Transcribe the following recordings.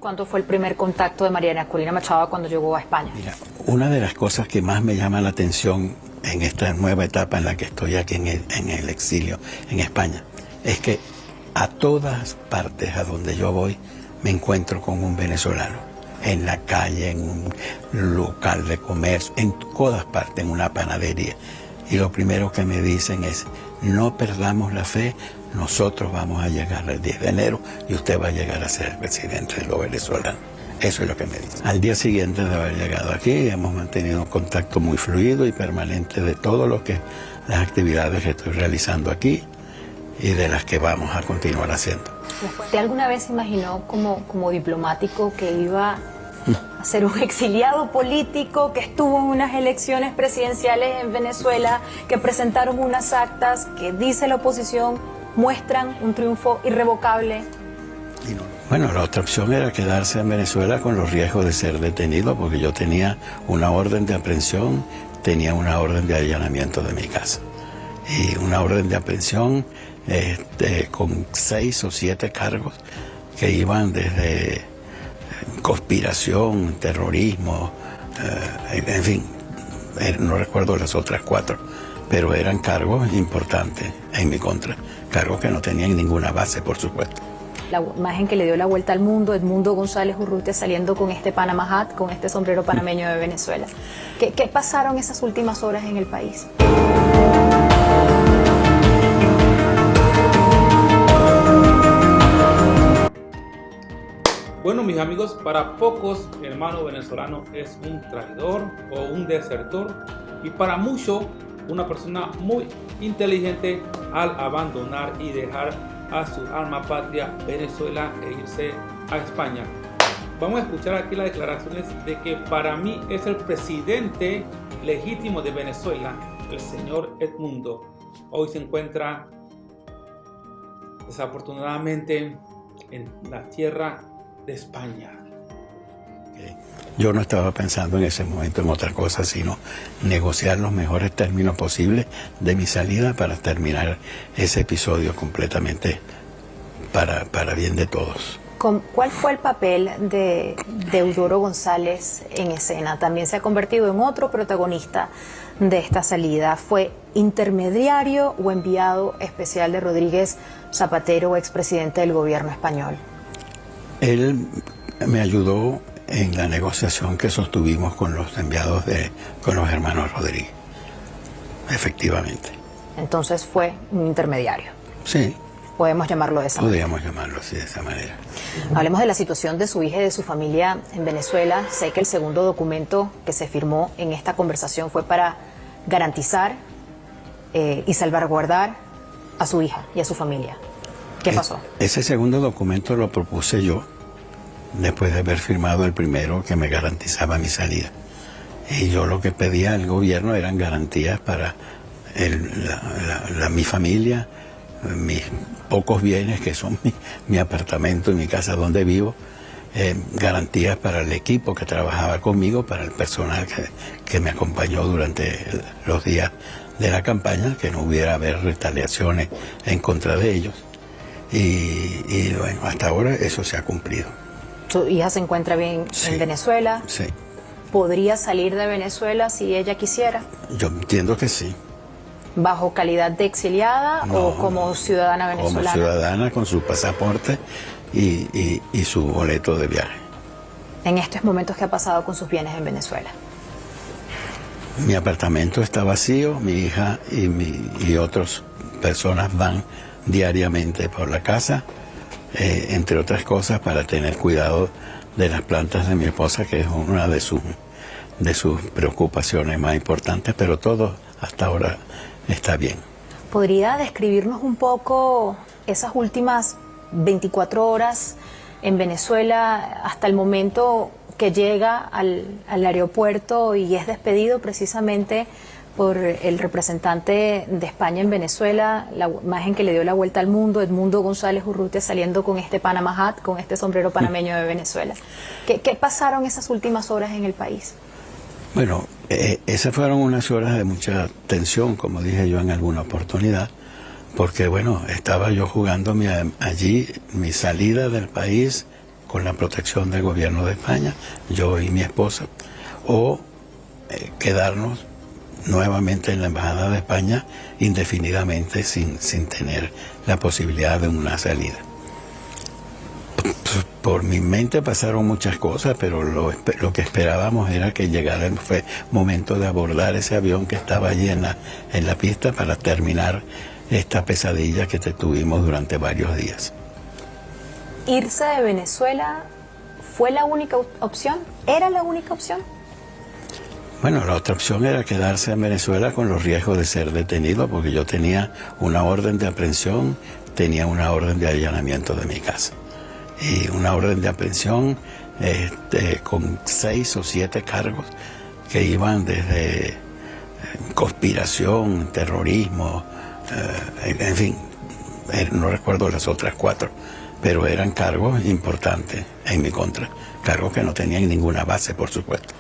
¿Cuándo fue el primer contacto de Mariana Corina Machado cuando llegó a España? Mira, una de las cosas que más me llama la atención en esta nueva etapa en la que estoy aquí en el exilio, en España, es que a todas partes a donde yo voy me encuentro con un venezolano. En la calle, en un local de comercio, en todas partes, en una panadería. Y lo primero que me dicen es, no perdamos la fe, nosotros vamos a llegar el 10 de enero y usted va a llegar a ser el presidente de los venezolanos. Eso es lo que me dicen. Al día siguiente de haber llegado aquí, hemos mantenido un contacto muy fluido y permanente de todo lo que, las actividades que estoy realizando aquí y de las que vamos a continuar haciendo. ¿Usted alguna vez se imaginó como diplomático que iba a ser un exiliado político, que estuvo en unas elecciones presidenciales en Venezuela, que presentaron unas actas que, dice la oposición, muestran un triunfo irrevocable? Bueno, la otra opción era quedarse en Venezuela con los riesgos de ser detenido, porque yo tenía una orden de aprehensión, tenía una orden de allanamiento de mi casa. Y una orden de aprehensión con 6 o 7 cargos que iban desde conspiración, terrorismo, en fin, no recuerdo las otras 4, pero eran cargos importantes en mi contra, cargos que no tenían ninguna base, por supuesto. La imagen que le dio la vuelta al mundo, Edmundo González Urrutia saliendo con este Panama Hat, con este sombrero panameño de Venezuela. ¿Qué pasaron esas últimas horas en el país? Bueno, mis amigos, para pocos el hermano venezolano es un traidor o un desertor, y para muchos una persona muy inteligente al abandonar y dejar a su alma patria Venezuela e irse a España. Vamos a escuchar aquí las declaraciones de que para mí es el presidente legítimo de Venezuela, el señor Edmundo. Hoy se encuentra desafortunadamente en la tierra de España. Yo no estaba pensando en ese momento en otra cosa, sino negociar los mejores términos posibles de mi salida para terminar ese episodio completamente para bien de todos. ¿Cuál fue el papel de Eudoro González en escena? También se ha convertido en otro protagonista de esta salida. ¿Fue intermediario o enviado especial de Rodríguez Zapatero, expresidente del gobierno español? Él me ayudó en la negociación que sostuvimos con los enviados con los hermanos Rodríguez, efectivamente. Entonces fue un intermediario. Sí. Podemos llamarlo de esa manera. Podríamos llamarlo así, de esa manera. Hablemos de la situación de su hija y de su familia en Venezuela. Sé que el segundo documento que se firmó en esta conversación fue para garantizar y salvaguardar a su hija y a su familia. ¿Qué pasó? Ese segundo documento lo propuse yo después de haber firmado el primero que me garantizaba mi salida. Y yo lo que pedía al gobierno eran garantías para mi familia, mis pocos bienes que son mi apartamento y mi casa donde vivo, garantías para el equipo que trabajaba conmigo, para el personal que me acompañó durante los días de la campaña, que no hubiera haber retaliaciones en contra de ellos. Y bueno, hasta ahora eso se ha cumplido. ¿Su hija se encuentra bien en Venezuela? Sí. ¿Podría salir de Venezuela si ella quisiera? Yo entiendo que sí. ¿Bajo calidad de exiliada o como ciudadana venezolana? Como ciudadana con su pasaporte y su boleto de viaje. En estos momentos, ¿qué ha pasado con sus bienes en Venezuela? Mi apartamento está vacío, mi hija y otras personas van diariamente por la casa, entre otras cosas para tener cuidado de las plantas de mi esposa, que es una de sus preocupaciones más importantes, pero todo hasta ahora está bien. ¿Podría describirnos un poco esas últimas 24 horas en Venezuela hasta el momento que llega al aeropuerto y es despedido precisamente por el representante de España en Venezuela, la imagen que le dio la vuelta al mundo, Edmundo González Urrutia saliendo con este Panama Hat, con este sombrero panameño de Venezuela? ¿Qué pasaron esas últimas horas en el país? Bueno, esas fueron unas horas de mucha tensión, como dije yo en alguna oportunidad, porque bueno, estaba yo jugándome allí mi salida del país con la protección del gobierno de España, yo y mi esposa, o quedarnos nuevamente en la Embajada de España indefinidamente sin tener la posibilidad de una salida. Por mi mente pasaron muchas cosas, pero lo que esperábamos era que llegara el momento de abordar ese avión que estaba allí en la pista para terminar esta pesadilla que tuvimos durante varios días. ¿Irse de Venezuela fue la única opción? ¿Era la única opción? Bueno, la otra opción era quedarse en Venezuela con los riesgos de ser detenido, porque yo tenía una orden de aprehensión, tenía una orden de allanamiento de mi casa. Y una orden de aprehensión con 6 o 7 cargos que iban desde conspiración, terrorismo, en fin, no recuerdo las otras 4, pero eran cargos importantes en mi contra, cargos que no tenían ninguna base, por supuesto.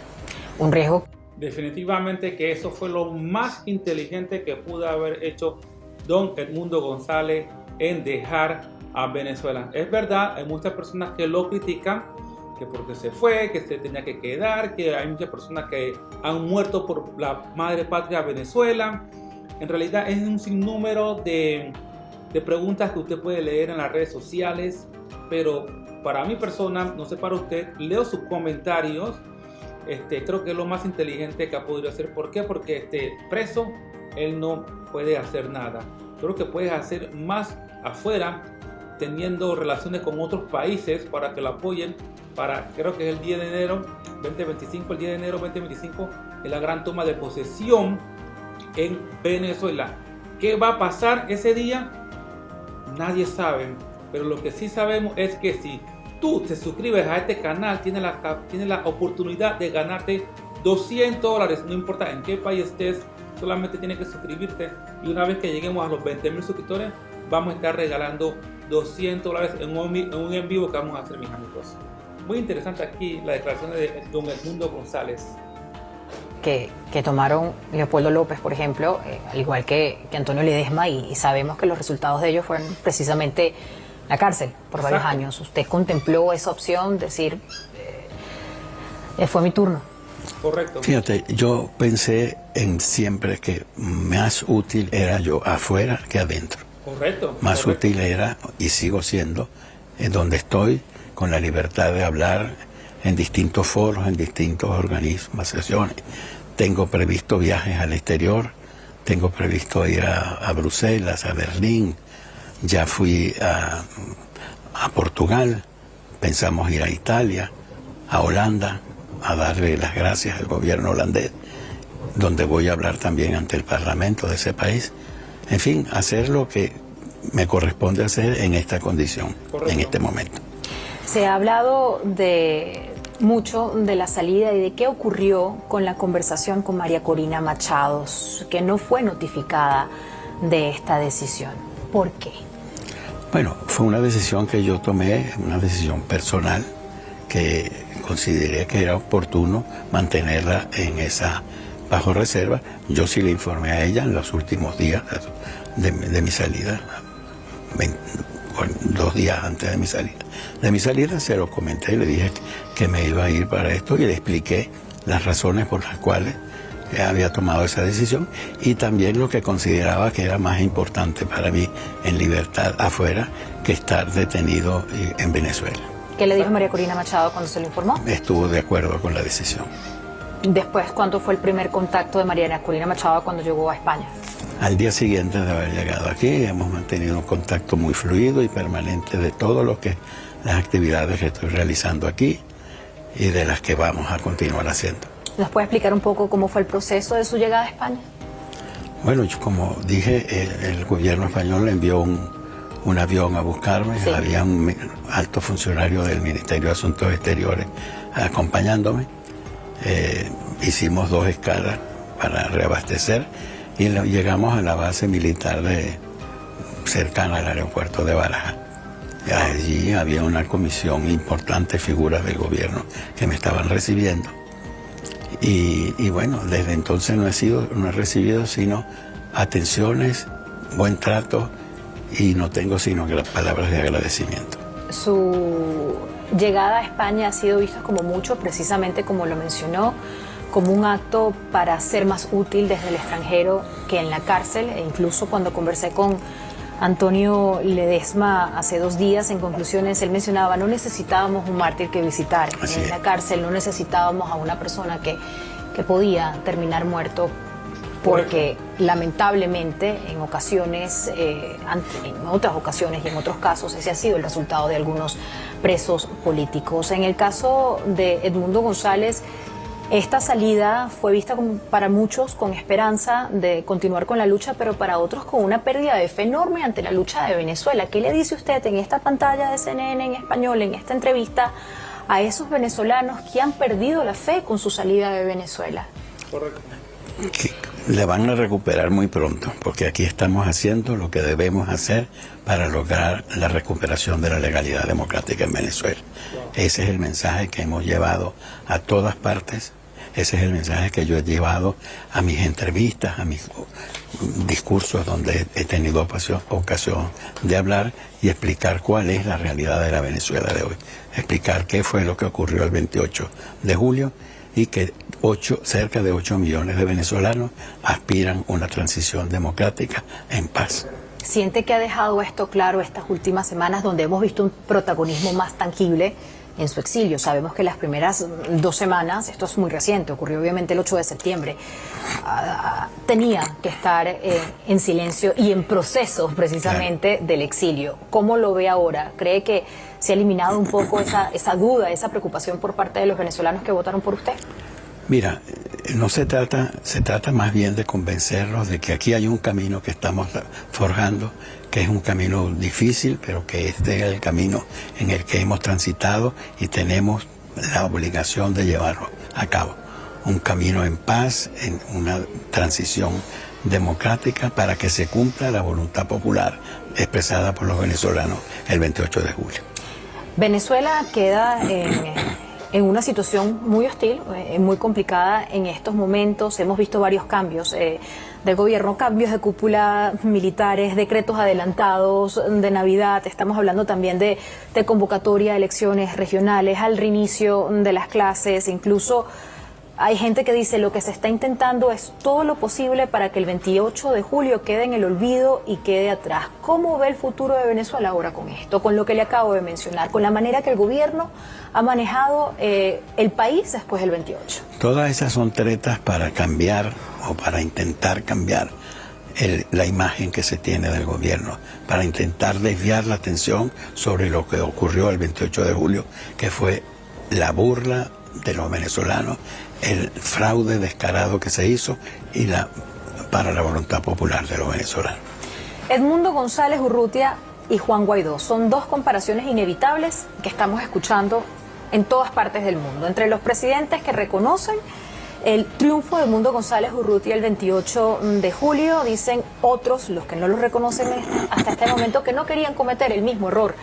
Un riesgo. Definitivamente que eso fue lo más inteligente que pudo haber hecho don Edmundo González en dejar a Venezuela. Es verdad, hay muchas personas que lo critican, que porque se fue, que se tenía que quedar, que hay muchas personas que han muerto por la madre patria Venezuela. En realidad es un sinnúmero de preguntas que usted puede leer en las redes sociales, pero para mi persona, no sé para usted, leo sus comentarios. Creo que es lo más inteligente que ha podido hacer. ¿Por qué? Porque preso, él no puede hacer nada. Creo que puede hacer más afuera, teniendo relaciones con otros países para que lo apoyen. Creo que es el 10 de enero 2025, el 10 de enero 2025, es la gran toma de posesión en Venezuela. ¿Qué va a pasar ese día? Nadie sabe, pero lo que sí sabemos es que si tú te suscribes a este canal, tienes la oportunidad de ganarte $200, no importa en qué país estés, solamente tienes que suscribirte, y una vez que lleguemos a los 20,000 suscriptores, vamos a estar regalando $200 en un en vivo que vamos a hacer, mis amigos. Muy interesante aquí la declaración de don Edmundo González. Que tomaron Leopoldo López, por ejemplo, al igual que Antonio Ledesma, y sabemos que los resultados de ellos fueron precisamente la cárcel por varios años. ¿Usted contempló esa opción, decir, fue mi turno? Correcto. Fíjate, yo pensé en siempre que más útil era yo afuera que adentro. Correcto. Más útil era, y sigo siendo, en donde estoy, con la libertad de hablar en distintos foros, en distintos organismos, sesiones. Tengo previsto viajes al exterior, tengo previsto ir a Bruselas, a Berlín, ya fui a Portugal, pensamos ir a Italia, a Holanda, a darle las gracias al gobierno holandés, donde voy a hablar también ante el parlamento de ese país. En fin, hacer lo que me corresponde hacer en esta condición, en este momento. Se ha hablado mucho de la salida y de qué ocurrió con la conversación con María Corina Machado, que no fue notificada de esta decisión. ¿Por qué? Bueno, fue una decisión que yo tomé, una decisión personal, que consideré que era oportuno mantenerla bajo reserva. Yo sí le informé a ella en los últimos días de mi salida, 2 días antes de mi salida. De mi salida se lo comenté y le dije que me iba a ir para esto, y le expliqué las razones por las cuales había tomado esa decisión, y también lo que consideraba que era más importante para mí en libertad afuera que estar detenido en Venezuela. ¿Qué le dijo María Corina Machado cuando se lo informó? Estuvo de acuerdo con la decisión. Después, ¿cuánto fue el primer contacto de María Corina Machado cuando llegó a España? Al día siguiente de haber llegado aquí, hemos mantenido un contacto muy fluido y permanente de todo las actividades que estoy realizando aquí y de las que vamos a continuar haciendo. ¿Nos puede explicar un poco cómo fue el proceso de su llegada a España? Bueno, como dije, el gobierno español envió un avión a buscarme. Sí. Había un alto funcionario del Ministerio de Asuntos Exteriores acompañándome. Hicimos 2 escalas para reabastecer y llegamos a la base militar cercana al aeropuerto de Barajas. Allí había una comisión importante, figuras del gobierno que me estaban recibiendo. Y bueno, desde entonces no he recibido sino atenciones, buen trato, y no tengo sino palabras de agradecimiento. Su llegada a España ha sido visto como mucho, precisamente como lo mencionó, como un acto para ser más útil desde el extranjero que en la cárcel. E incluso cuando conversé con Antonio Ledesma hace 2 días, en conclusiones, él mencionaba, no necesitábamos un mártir que visitar en la cárcel, no necesitábamos a una persona que podía terminar muerto, porque lamentablemente en ocasiones, en otras ocasiones y en otros casos, ese ha sido el resultado de algunos presos políticos. En el caso de Edmundo González, esta salida fue vista para muchos con esperanza de continuar con la lucha, pero para otros con una pérdida de fe enorme ante la lucha de Venezuela. ¿Qué le dice usted en esta pantalla de CNN en español, en esta entrevista, a esos venezolanos que han perdido la fe con su salida de Venezuela? Correcto. Que le van a recuperar muy pronto, porque aquí estamos haciendo lo que debemos hacer para lograr la recuperación de la legalidad democrática en Venezuela. Ese es el mensaje que hemos llevado a todas partes. Ese es el mensaje que yo he llevado a mis entrevistas, a mis discursos donde he tenido ocasión de hablar y explicar cuál es la realidad de la Venezuela de hoy. Explicar qué fue lo que ocurrió el 28 de julio y que cerca de 8 millones de venezolanos aspiran a una transición democrática en paz. ¿Siente que ha dejado esto claro estas últimas semanas, donde hemos visto un protagonismo más tangible en su exilio? Sabemos que las primeras 2 semanas, esto es muy reciente, ocurrió obviamente el 8 de septiembre, tenía que estar en silencio y en proceso precisamente del exilio. ¿Cómo lo ve ahora? ¿Cree que se ha eliminado un poco esa duda, esa preocupación por parte de los venezolanos que votaron por usted? Mira, no se trata más bien de convencerlos de que aquí hay un camino que estamos forjando, que es un camino difícil, pero que este es el camino en el que hemos transitado y tenemos la obligación de llevarlo a cabo. Un camino en paz, en una transición democrática para que se cumpla la voluntad popular expresada por los venezolanos el 28 de julio. Venezuela queda en una situación muy hostil, muy complicada en estos momentos. Hemos visto varios cambios del gobierno, cambios de cúpula militares, decretos adelantados de Navidad. Estamos hablando también de convocatoria a elecciones regionales, al reinicio de las clases. Incluso hay gente que dice lo que se está intentando es todo lo posible para que el 28 de julio quede en el olvido y quede atrás. ¿Cómo ve el futuro de Venezuela ahora con esto, con lo que le acabo de mencionar, con la manera que el gobierno ha manejado el país después del 28? Todas esas son tretas para cambiar o para intentar cambiar la imagen que se tiene del gobierno, para intentar desviar la atención sobre lo que ocurrió el 28 de julio, que fue la burla de los venezolanos, el fraude descarado que se hizo y para la voluntad popular de los venezolanos. Edmundo González Urrutia y Juan Guaidó son 2 comparaciones inevitables que estamos escuchando en todas partes del mundo. Entre los presidentes que reconocen el triunfo de Edmundo González Urrutia el 28 de julio, dicen otros, los que no lo reconocen hasta este momento, que no querían cometer el mismo error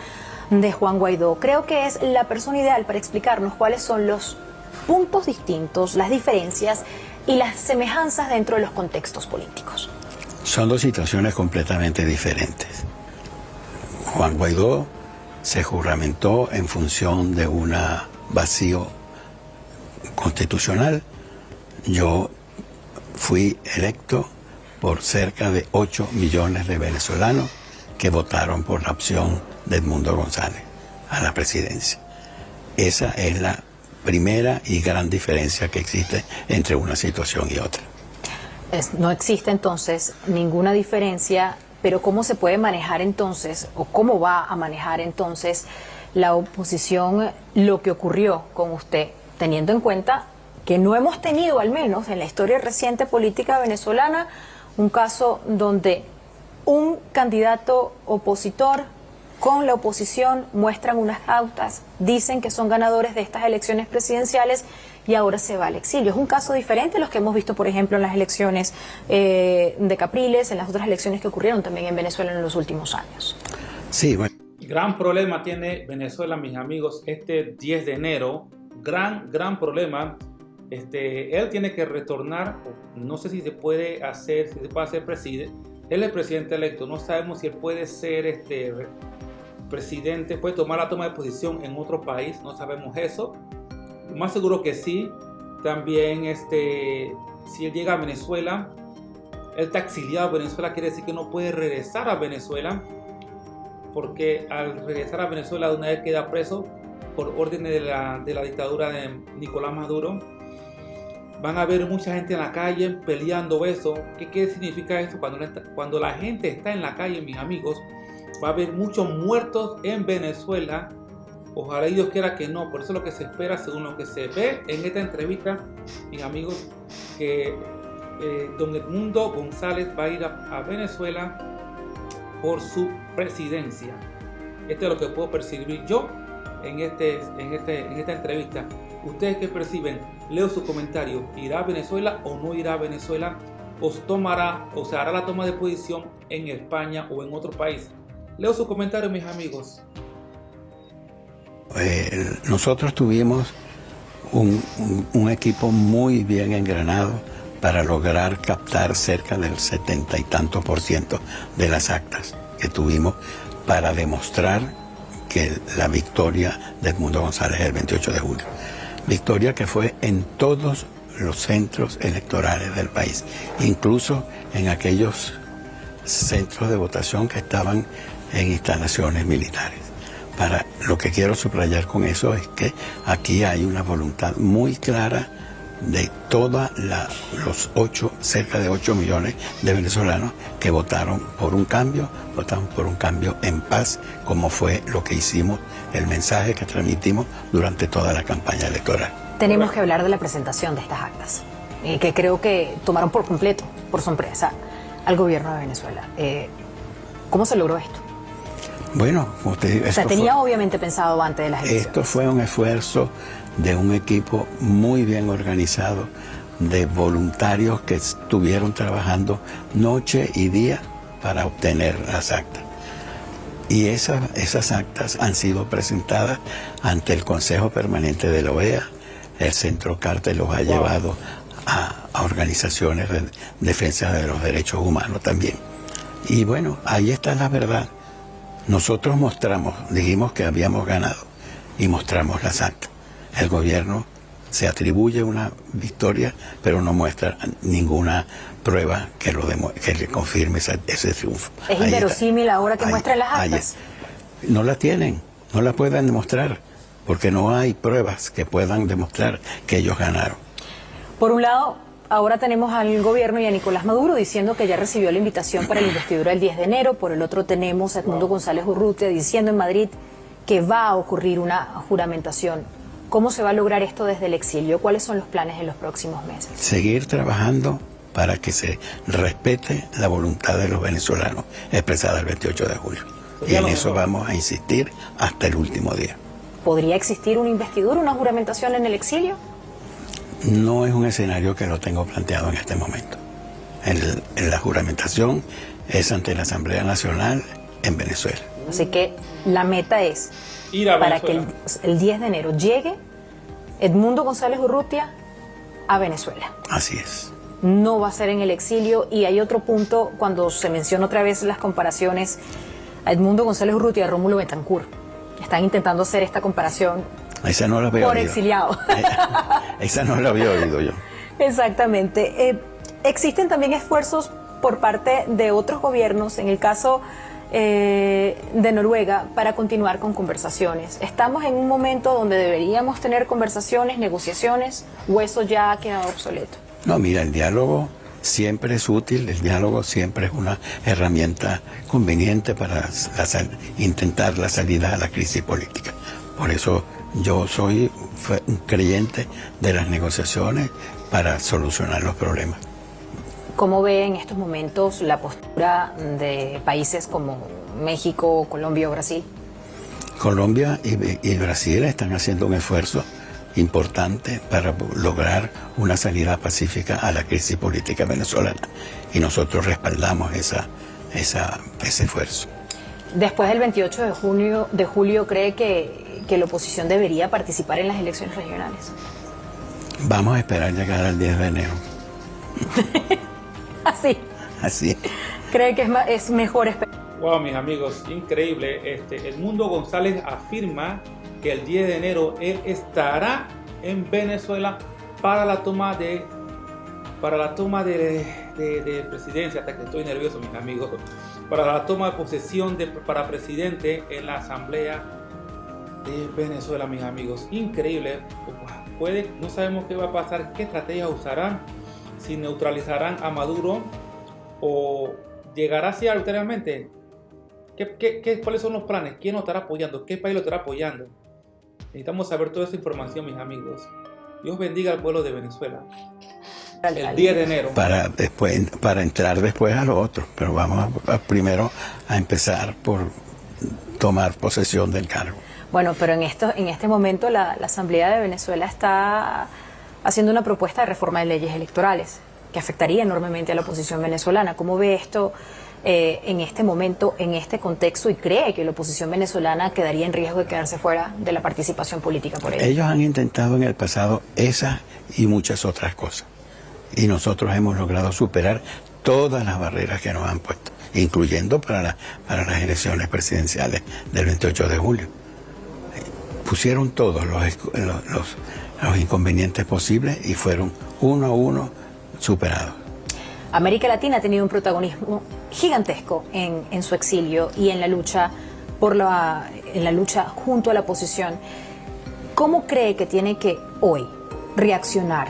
de Juan Guaidó. Creo que es la persona ideal para explicarnos cuáles son los puntos distintos, las diferencias y las semejanzas dentro de los contextos políticos. Son 2 situaciones completamente diferentes. Juan Guaidó se juramentó en función de un vacío constitucional. Yo fui electo por cerca de 8 millones de venezolanos que votaron por la opción de Edmundo González a la presidencia. Esa es la primera y gran diferencia que existe entre una situación y otra. No existe entonces ninguna diferencia, pero ¿cómo se puede manejar entonces, o cómo va a manejar entonces la oposición lo que ocurrió con usted, teniendo en cuenta que no hemos tenido, al menos en la historia reciente política venezolana, un caso donde un candidato opositor con la oposición muestran unas pautas, dicen que son ganadores de estas elecciones presidenciales y ahora se va al exilio? Es un caso diferente a los que hemos visto, por ejemplo, en las elecciones de Capriles, en las otras elecciones que ocurrieron también en Venezuela en los últimos años. Sí, bueno. Gran problema tiene Venezuela, mis amigos, este 10 de enero. Gran problema. Él tiene que retornar, no sé si se puede hacer presidente. Él es el presidente electo, no sabemos si él puede ser presidente puede tomar la toma de posición en otro país, no sabemos eso. Más seguro que sí. También si él llega a Venezuela, él está exiliado a Venezuela, quiere decir que no puede regresar a Venezuela, porque al regresar a Venezuela de una vez queda preso por órdenes de la dictadura de Nicolás Maduro. Van a haber mucha gente en la calle peleando eso. ¿Qué significa esto? Cuando la gente está en la calle, mis amigos, va a haber muchos muertos en Venezuela. Ojalá y Dios quiera que no. Por eso es lo que se espera, según lo que se ve en esta entrevista, mis amigos, que don Edmundo González va a ir a Venezuela por su presidencia. Esto es lo que puedo percibir yo en esta entrevista. ¿Ustedes qué perciben? Leo su comentario. ¿Irá a Venezuela o no irá a Venezuela? ¿O se hará la toma de posición en España o en otro país? Leo su comentario, mis amigos. Nosotros tuvimos un equipo muy bien engranado para lograr captar cerca del 70 y tantos % de las actas que tuvimos para demostrar que la victoria de Edmundo González el 28 de julio. Victoria que fue en todos los centros electorales del país, incluso en aquellos centros de votación que estaban en instalaciones militares. Lo que quiero subrayar con eso es que aquí hay una voluntad muy clara de todos cerca de 8 millones de venezolanos que votaron por un cambio en paz, como fue lo que hicimos, el mensaje que transmitimos durante toda la campaña electoral. Tenemos que hablar de la presentación de estas actas, que creo que tomaron por completo, por sorpresa, al gobierno de Venezuela. ¿Cómo se logró esto? Bueno, como te digo, tenía obviamente pensado antes de las elecciones. Esto fue un esfuerzo de un equipo muy bien organizado, de voluntarios que estuvieron trabajando noche y día para obtener las actas. Y esas actas han sido presentadas ante el Consejo Permanente de la OEA. El Centro Carter los ha llevado a organizaciones de defensa de los derechos humanos también. Y bueno, ahí está la verdad. Nosotros dijimos que habíamos ganado y mostramos las actas. El gobierno se atribuye una victoria, pero no muestra ninguna prueba que le confirme ese triunfo. Es inverosímil ahora que muestren las actas. No la tienen, no la pueden demostrar, porque no hay pruebas que puedan demostrar que ellos ganaron. Por un lado, ahora tenemos al gobierno y a Nicolás Maduro diciendo que ya recibió la invitación para la investidura el 10 de enero. Por el otro tenemos a Edmundo González Urrutia diciendo en Madrid que va a ocurrir una juramentación. ¿Cómo se va a lograr esto desde el exilio? ¿Cuáles son los planes en los próximos meses? Seguir trabajando para que se respete la voluntad de los venezolanos expresada el 28 de julio. Y en eso vamos a insistir hasta el último día. ¿Podría existir una investidura, una juramentación en el exilio? No es un escenario que lo tengo planteado en este momento. La juramentación es ante la Asamblea Nacional en Venezuela. Así que la meta es para que el 10 de enero llegue Edmundo González Urrutia a Venezuela. Así es. No va a ser en el exilio. Y hay otro punto cuando se menciona otra vez las comparaciones a Edmundo González Urrutia y a Rómulo Betancourt. Están intentando hacer esta comparación. Esa no la había por oído. Exiliado. Esa no la había oído yo. Exactamente. Existen también esfuerzos por parte de otros gobiernos, en el caso de Noruega, para continuar con conversaciones. ¿Estamos en un momento donde deberíamos tener conversaciones, negociaciones, o eso ya ha quedado obsoleto? No, mira, el diálogo siempre es útil, el diálogo siempre es una herramienta conveniente para intentar la salida a la crisis política. Por eso yo soy un creyente de las negociaciones para solucionar los problemas. ¿Cómo ve en estos momentos la postura de países como México, Colombia o Brasil? Colombia y Brasil están haciendo un esfuerzo importante para lograr una salida pacífica a la crisis política venezolana. Y nosotros respaldamos ese esfuerzo. Después del 28 de julio, ¿cree que la oposición debería participar en las elecciones regionales? Vamos a esperar llegar al 10 de enero. Así. Así. ¿Cree que es mejor esperar? Wow, mis amigos, increíble. Edmundo González afirma que el 10 de enero él estará en Venezuela para la toma de presidencia. Hasta que estoy nervioso, mis amigos. Para la toma de posesión para presidente en la Asamblea de Venezuela, mis amigos. Increíble. No sabemos qué va a pasar, qué estrategias usarán, si neutralizarán a Maduro o llegará así arbitrariamente. ¿Cuáles son los planes? ¿Quién lo estará apoyando? ¿Qué país lo estará apoyando? Necesitamos saber toda esa información, mis amigos. Dios bendiga al pueblo de Venezuela. El 10 de enero. Para entrar después a lo otro. Pero vamos primero a empezar por tomar posesión del cargo. Bueno, pero en este momento la Asamblea de Venezuela está haciendo una propuesta de reforma de leyes electorales que afectaría enormemente a la oposición venezolana. ¿Cómo ve esto en este momento, en este contexto, y cree que la oposición venezolana quedaría en riesgo de quedarse fuera de la participación política por ello? Ellos han intentado en el pasado esas y muchas otras cosas. Y nosotros hemos logrado superar todas las barreras que nos han puesto, incluyendo para las elecciones presidenciales del 28 de julio. Pusieron todos los inconvenientes posibles y fueron uno a uno superados. América Latina ha tenido un protagonismo gigantesco en su exilio y en la lucha junto a la oposición. ¿Cómo cree que tiene que hoy reaccionar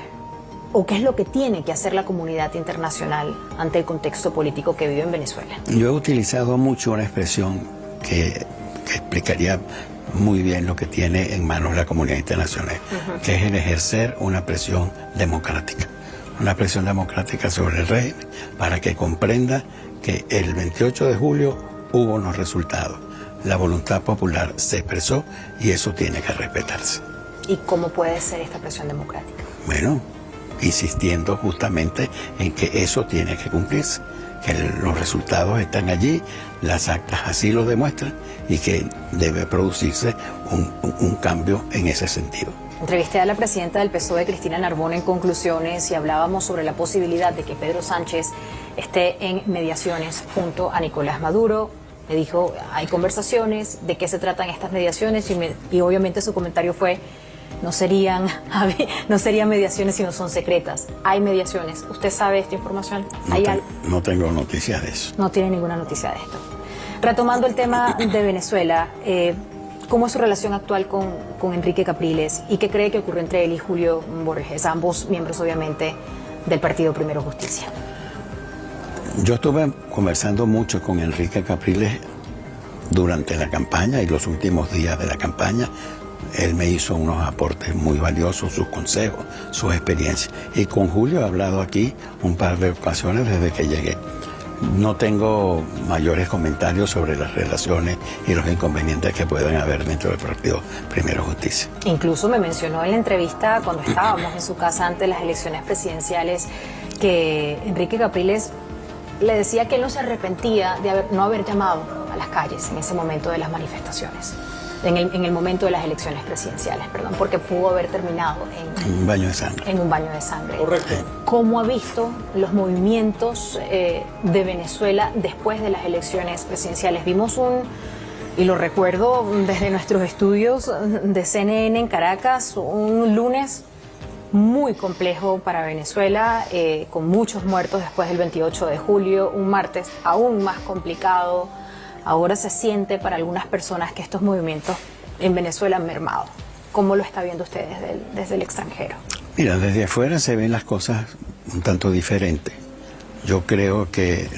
o qué es lo que tiene que hacer la comunidad internacional ante el contexto político que vive en Venezuela? Yo he utilizado mucho una expresión que explicaría muy bien lo que tiene en manos la comunidad internacional, que es el ejercer una presión democrática sobre el régimen para que comprenda que el 28 de julio hubo unos resultados, la voluntad popular se expresó y eso tiene que respetarse. ¿Y cómo puede ser esta presión democrática? Bueno, insistiendo justamente en que eso tiene que cumplirse, que los resultados están allí, las actas así lo demuestran y que debe producirse un cambio en ese sentido. Entrevisté a la presidenta del PSOE, Cristina Narbona, en conclusiones y hablábamos sobre la posibilidad de que Pedro Sánchez esté en mediaciones junto a Nicolás Maduro. Me dijo, hay conversaciones, ¿de qué se tratan estas mediaciones? Y obviamente su comentario fue, no serían mediaciones si no son secretas. Hay mediaciones. ¿Usted sabe esta información? No tengo noticias de eso. No tiene ninguna noticia de esto. Retomando el tema de Venezuela, ¿cómo es su relación actual con Enrique Capriles? ¿Y qué cree que ocurrió entre él y Julio Borges, ambos miembros obviamente del partido Primero Justicia? Yo estuve conversando mucho con Enrique Capriles durante la campaña y los últimos días de la campaña. Él me hizo unos aportes muy valiosos, sus consejos, sus experiencias. Y con Julio he hablado aquí un par de ocasiones desde que llegué. No tengo mayores comentarios sobre las relaciones y los inconvenientes que puedan haber dentro del partido Primero Justicia. Incluso me mencionó en la entrevista cuando estábamos en su casa antes de las elecciones presidenciales que Enrique Capriles le decía que él no se arrepentía de no haber llamado a las calles en ese momento de las manifestaciones. En el momento de las elecciones presidenciales, perdón, porque pudo haber terminado en un baño de sangre. En un baño de sangre. Correcto. ¿Cómo ha visto los movimientos de Venezuela después de las elecciones presidenciales? Vimos y lo recuerdo desde nuestros estudios de CNN en Caracas, un lunes muy complejo para Venezuela, con muchos muertos después del 28 de julio, un martes aún más complicado. Ahora se siente para algunas personas que estos movimientos en Venezuela han mermado. ¿Cómo lo está viendo usted desde el extranjero? Mira, desde afuera se ven las cosas un tanto diferentes. Yo creo que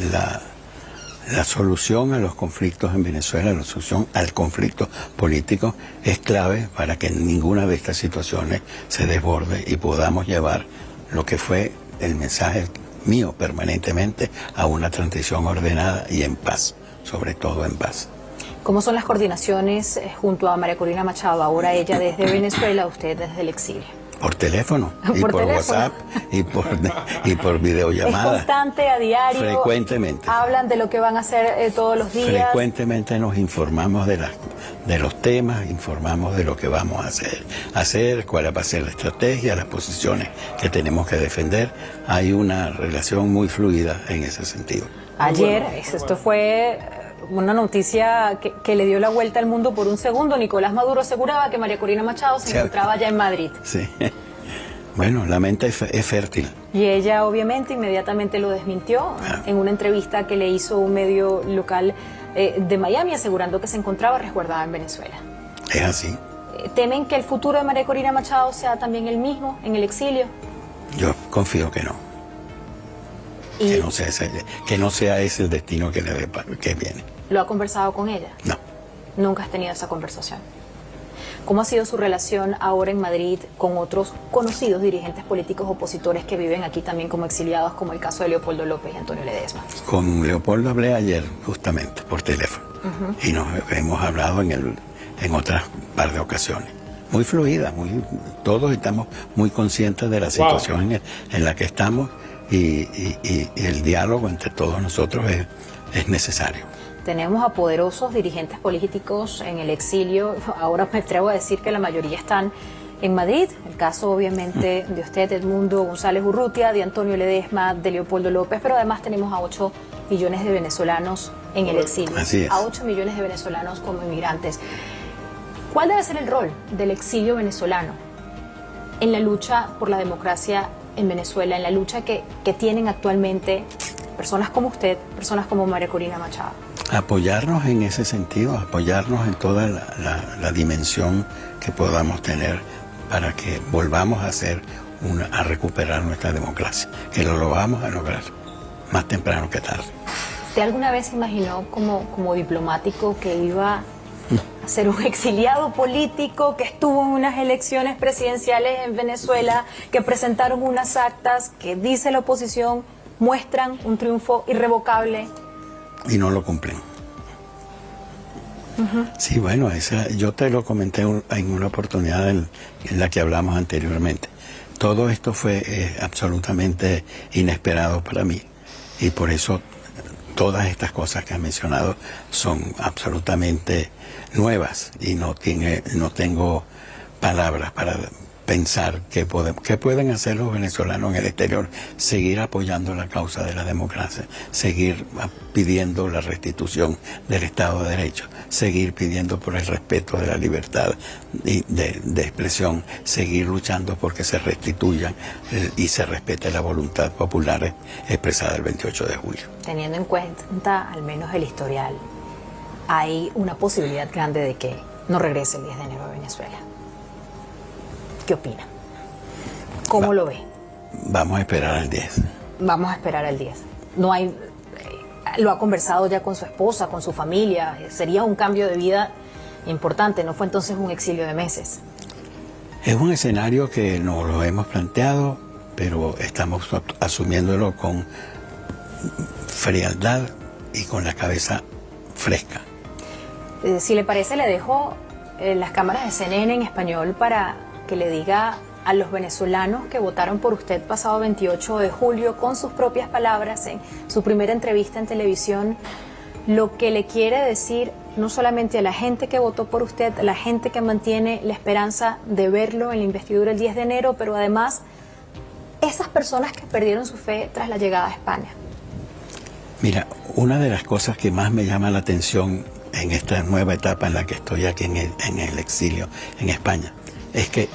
la solución a los conflictos en Venezuela, la solución al conflicto político es clave para que ninguna de estas situaciones se desborde y podamos llevar lo que fue el mensaje mío permanentemente a una transición ordenada y en paz. Sobre todo en paz. ¿Cómo son las coordinaciones junto a María Corina Machado, ahora ella desde Venezuela, usted desde el exilio? Por teléfono, y por WhatsApp, y por videollamada. ¿Es constante, a diario? Frecuentemente. ¿Hablan de lo que van a hacer todos los días? Frecuentemente nos informamos de los temas, informamos de lo que vamos a hacer, cuál va a ser la estrategia, las posiciones que tenemos que defender. Hay una relación muy fluida en ese sentido. Ayer, esto fue una noticia que le dio la vuelta al mundo por un segundo. Nicolás Maduro aseguraba que María Corina Machado se encontraba ya en Madrid. Sí. Bueno, la mente es fértil. Y ella obviamente inmediatamente lo desmintió en una entrevista que le hizo un medio local de Miami, asegurando que se encontraba resguardada en Venezuela. Es así. ¿Temen que el futuro de María Corina Machado sea también el mismo en el exilio? Yo confío que no. Que no sea ese el destino que viene. ¿Lo ha conversado con ella? No. Nunca has tenido esa conversación. ¿Cómo ha sido su relación ahora en Madrid con otros conocidos dirigentes políticos opositores que viven aquí también como exiliados, como el caso de Leopoldo López y Antonio Ledesma? Con Leopoldo hablé ayer justamente por teléfono y nos hemos hablado en otras par de ocasiones. Muy fluida, todos estamos muy conscientes de la situación en la que estamos y el diálogo entre todos nosotros es necesario. Tenemos a poderosos dirigentes políticos en el exilio. Ahora me atrevo a decir que la mayoría están en Madrid. El caso, obviamente, de usted, Edmundo González Urrutia, de Antonio Ledesma, de Leopoldo López, pero además tenemos a 8 millones de venezolanos en el exilio. Así es. A 8 millones de venezolanos como inmigrantes. ¿Cuál debe ser el rol del exilio venezolano en la lucha por la democracia en Venezuela, en la lucha que tienen actualmente personas como usted, personas como María Corina Machado? Apoyarnos en ese sentido, apoyarnos en toda la dimensión que podamos tener para que volvamos a recuperar nuestra democracia, que lo vamos a lograr, más temprano que tarde. ¿Usted alguna vez se imaginó como diplomático que iba a ser un exiliado político, que estuvo en unas elecciones presidenciales en Venezuela, que presentaron unas actas que dice la oposición muestran un triunfo irrevocable? Y no lo cumplen. Sí, bueno, yo te lo comenté en una oportunidad en la que hablamos anteriormente. Todo esto fue absolutamente inesperado para mí y por eso todas estas cosas que has mencionado son absolutamente nuevas y no tengo palabras para pensar qué pueden hacer los venezolanos en el exterior. Seguir apoyando la causa de la democracia, seguir pidiendo la restitución del Estado de Derecho, seguir pidiendo por el respeto de la libertad de expresión, seguir luchando porque se restituyan y se respete la voluntad popular expresada el 28 de julio. Teniendo en cuenta al menos el historial, hay una posibilidad grande de que no regrese el 10 de enero a Venezuela. ¿Qué opina? ¿Cómo lo ve? Vamos a esperar al 10. Vamos a esperar al 10. No hay, lo ha conversado ya con su esposa, con su familia. Sería un cambio de vida importante. No fue entonces un exilio de meses. Es un escenario que nos lo hemos planteado, pero estamos asumiéndolo con frialdad y con la cabeza fresca. Si le parece, le dejo las cámaras de CNN en español para que le diga a los venezolanos que votaron por usted pasado 28 de julio, con sus propias palabras, en su primera entrevista en televisión, lo que le quiere decir no solamente a la gente que votó por usted, a la gente que mantiene la esperanza de verlo en la investidura el 10 de enero, pero además esas personas que perdieron su fe tras la llegada a España. Mira, una de las cosas que más me llama la atención en esta nueva etapa en la que estoy aquí en el exilio en España es que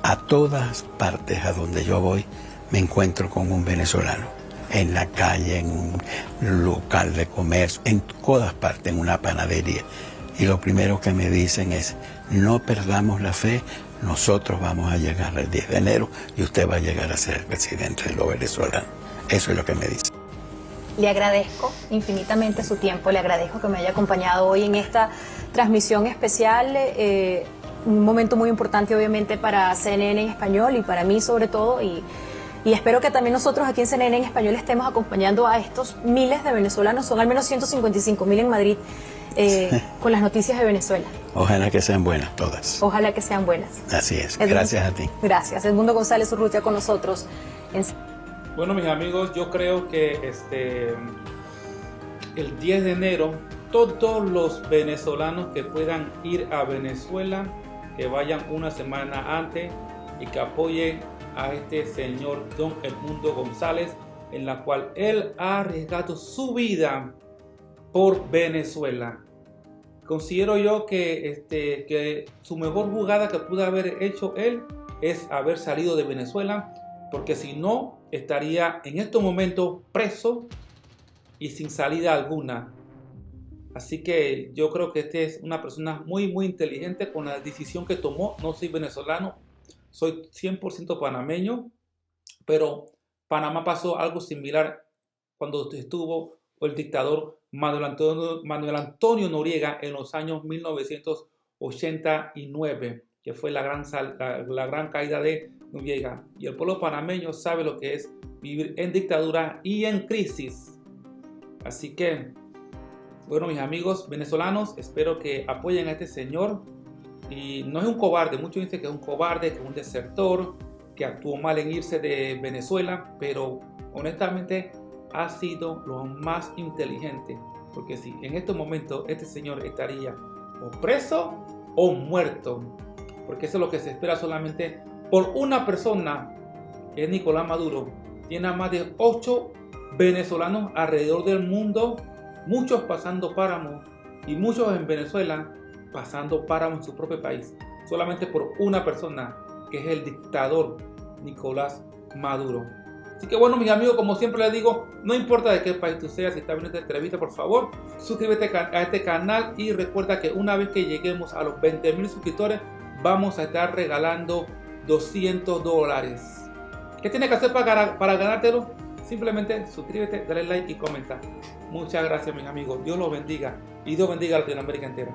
a todas partes a donde yo voy me encuentro con un venezolano, en la calle, en un local de comercio, en todas partes, en una panadería. Y lo primero que me dicen es: no perdamos la fe, nosotros vamos a llegar el 10 de enero y usted va a llegar a ser el presidente de los venezolanos. Eso es lo que me dicen. Le agradezco infinitamente su tiempo, le agradezco que me haya acompañado hoy en esta transmisión especial. Un momento muy importante obviamente para CNN en español y para mí sobre todo, y espero que también nosotros aquí en CNN en español estemos acompañando a estos miles de venezolanos, son al menos 155.000 en Madrid, con las noticias de Venezuela. Ojalá que sean buenas todas. Ojalá que sean buenas. Así es, gracias a ti. Gracias. Edmundo González Urrutia con nosotros. Bueno, mis amigos, yo creo que el 10 de enero todos los venezolanos que puedan ir a Venezuela, que vayan una semana antes y que apoyen a este señor don Edmundo González, en la cual él ha arriesgado su vida por Venezuela. Considero yo que su mejor jugada que pudo haber hecho él es haber salido de Venezuela, porque si no estaría en estos momentos preso y sin salida alguna. Así que yo creo que este es una persona muy inteligente con la decisión que tomó. No soy venezolano, soy 100% panameño, pero Panamá pasó algo similar cuando estuvo el dictador Manuel Antonio Noriega en los años 1989, que fue la gran caída de Noriega. Y el pueblo panameño sabe lo que es vivir en dictadura y en crisis. Así que, bueno, mis amigos venezolanos, espero que apoyen a este señor. Y no es un cobarde, muchos dicen que es un cobarde, que es un desertor, que actuó mal en irse de Venezuela, pero honestamente ha sido lo más inteligente, porque si en estos momentos este señor estaría o preso o muerto, porque eso es lo que se espera solamente por una persona, que es Nicolás Maduro. Tiene a más de 8 venezolanos alrededor del mundo, muchos pasando páramo y muchos en Venezuela pasando páramo en su propio país, solamente por una persona, que es el dictador Nicolás Maduro. Así que bueno, mis amigos, como siempre les digo, no importa de qué país tú seas, si estás viendo esta entrevista, por favor, suscríbete a este canal y recuerda que una vez que lleguemos a los 20,000 suscriptores, vamos a estar regalando $200. ¿Qué tienes que hacer para ganártelo? Simplemente suscríbete, dale like y comenta. Muchas gracias, mis amigos. Dios los bendiga y Dios bendiga a Latinoamérica entera.